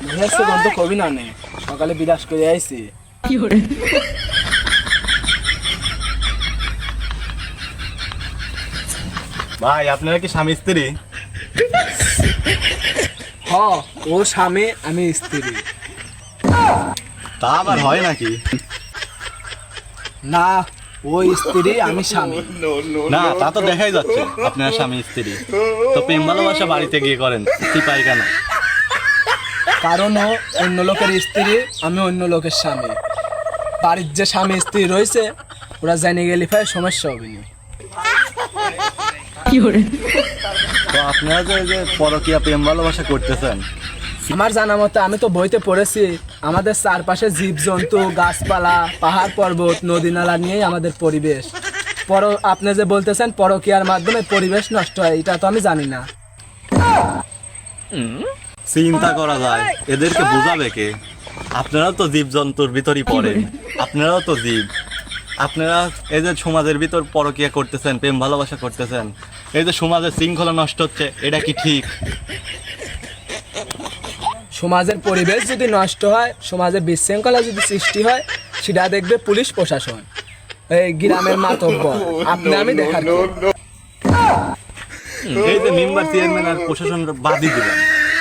মহেশে বন্ধু কবি না নে সকালে বিরাজ করে আইছি। ভাই আপনারা কি স্বামী স্ত্রী? হ, ও স্বামী আমি স্ত্রী। তা আবার হয় নাকি? না, ও স্ত্রী আমি স্বামী। না, তা তো দেখাই যাচ্ছে আপনারা স্বামী স্ত্রী। তো প্রেম ভালোবাসা বাড়িতে গিয়ে করেন কি পাই কেন? কারণ ও অন্য লোকের স্ত্রী, আমি অন্য লোকের স্বামী। বাড়ির যে স্বামী স্ত্রী রয়েছে ওরা জানি গেলে ভাই সমস্যা হবে না। তো আপনারা যে পরকীয়া প্রেম ভালোবাসা করতেছেন, আমার জানা মতে আমি তো বইতে পড়েছি আমাদের চারপাশে জীবজন্তু, গাছপালা, পাহাড় পর্বত, নদী নালা নিয়েই আমাদের পরিবেশ। আপনি যে বলতেছেন পরকীয়ার মাধ্যমে পরিবেশ নষ্ট হয়, এটা তো আমি জানি না। চিন্তা করা যায় এদেরকে বোঝাবে কে? আপনারাও তো জীবজন্তুর ভিতরই পড়েন, আপনারাও তো জীব। আপনারা এই যে সমাজের ভিতর পরকীয়া করতেছেন, প্রেম ভালোবাসা করতেছেন, এই যে সমাজের শৃঙ্খলা নষ্ট হচ্ছে, এটা কি ঠিক? সমাজের পরিবেশ যদি নষ্ট হয়, সমাজে বিশৃঙ্খলা যদি সৃষ্টি হয়, সেটা দেখবে পুলিশ প্রশাসন, এই গ্রামের মাতব্বর, আপনি আমি দেখার কি? এই যে মেম্বার চেয়ারম্যান আর প্রশাসন বাদই দিলেন,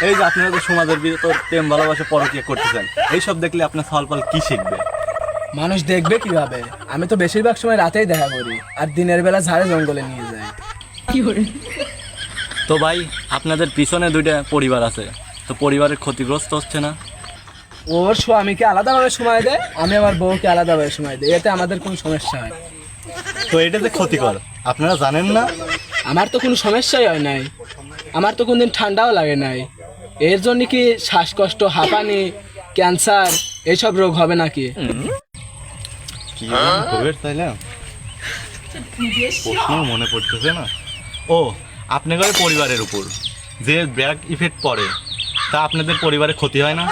এই যে আপনারা যে সমাজের ভিতর প্রেম ভালোবাসা পরকীয়া করতেছেন, এইসব দেখলে আপনার ফলফল কি শিখবে? মানুষ দেখবে কিভাবে? আমি তো বেশিরভাগ সময় রাতেই দেখা করি, আর দিনের বেলা ঝাড়ে জঙ্গলে নিয়ে যাই। তো ভাই আপনাদের পিছনে দুইটা পরিবার আছে, তো পরিবারের ক্ষতিগ্রস্ত হচ্ছে না? ওর স্বামীকে আলাদাভাবে সময় দেয়, আমি আমার বউকে আলাদাভাবে সময় দিই, এতে আমাদের কোনো সমস্যা হয়। তো এটা যে ক্ষতিকর আপনারা জানেন না? আমার তো কোনো সমস্যাই হয় নাই, আমার তো কোনদিন ঠান্ডাও লাগে নাই। এর জন্য কি শ্বাসকষ্ট, হাঁপানি, ক্যান্সার এইসব রোগ হবে নাকি? কি হবে তাইলে প্রশ্ন মনে পড়তেছে না। ও, আপনাদের পরিবারের উপর যে ব্যাড ইফেক্ট পড়ে, তা আপনাদের পরিবারের ক্ষতি হয় না?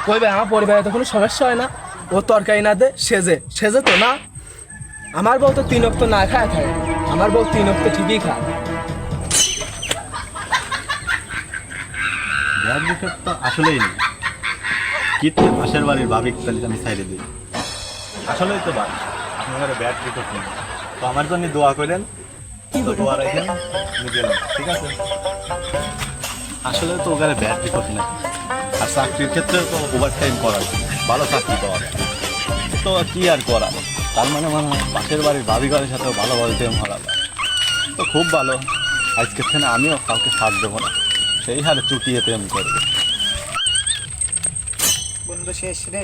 কইবে আমার পরিবারে তো কোনো সমস্যা হয় না। ও তরকারি না দে সেজে সেজে তো না। আমার বউ তো 3 ওয়াক্ত না খায় থাকে, আমার বউ 3 ওয়াক্ত ঠিকই খায়। ব্যাড ইফেক্ট তো আসলেই নেই, কিন্তু পাশের বাড়ির ভাবিক তাহলে আমি সাইডে দিই। আসলেই তো বাড়ি আপনাদের ব্যাড ইফেক্ট নেই। তো আমার জন্য দোয়া করেন, তো দোয়া রাখেন, আমি গেলাম, ঠিক আছে? আসলে তো ওখানে ব্যাড রিপোর্ট নেই, আর চাকরির ক্ষেত্রে তো ওভার টাইম করা যায়, ভালো চাকরি পাওয়া যায়। তো কি আর করা, তার মানে পাশের বাড়ির ভাবি ঘরের সাথেও ভালোভাবে প্রেম করা যায়। তো খুব ভালো, আজকের থেকে আমিও কাউকে সাথ দেবো না, সেই হারে চুটিয়ে প্রেম করবে। বন্ধু শেষ রে।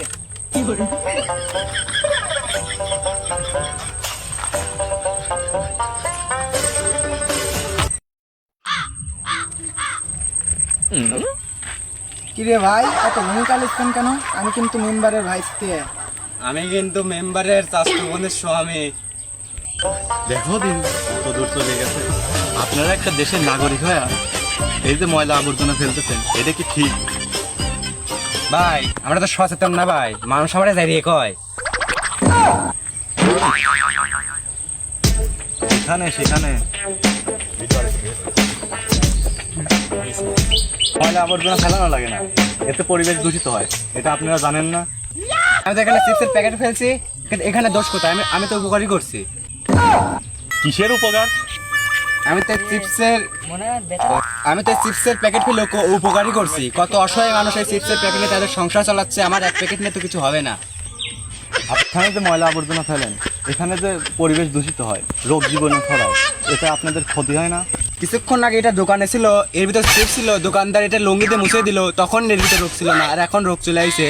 কিরে ভাই, এত ভূমিকা লিখছেন কেন? আমি কিন্তু মেম্বারের ভাইস্তে। আমি কিন্তু মেম্বারের চাষতো বোনের স্বামী। দেখো দিন কত দূর চলে গেছে। আপনারা একটা দেশের নাগরিক হয়ে এই যে ময়লা আবর্জনা ফেলতেছেন, এটা কি ঠিক? ভাই আমরা তো সচেতন না ভাই, মানুষ আমরা দাঁড়িয়ে কয়। সেখানে সেখানে ময়লা আবর্জনা ফেলানো লাগে না, এতে পরিবেশ দূষিত হয়, এটা আপনারা জানেন না? আমি তো এখানে চিপসের প্যাকেট ফেলছি, কিন্তু এখানে দোষ কোথায়? আমি তো উপকারই করছি। কিসের উপকার? আমি তো চিপসের প্যাকেট ফেলে উপকারই করছি। কত অসহায় মানুষ এই চিপসের প্যাকেট নিয়ে তাদের সংসার চালাচ্ছে, আমার এক প্যাকেট নিয়ে তো কিছু হবে না। আপনারা যে ময়লা আবর্জনা ফেলেন, এখানে যে পরিবেশ দূষিত হয়, রোগ জীবাণু ছড়ায়, এটা আপনাদের ক্ষতি হয় না? কিছুক্ষণ আগে এটা দোকানে ছিল, এর ভিতর চিপস ছিল, দোকানদার এটা লুঙ্গিতে মুছে দিল, তখন এর ভিতরে রোগ ছিল না, আর এখন রোগ চলে আইছে।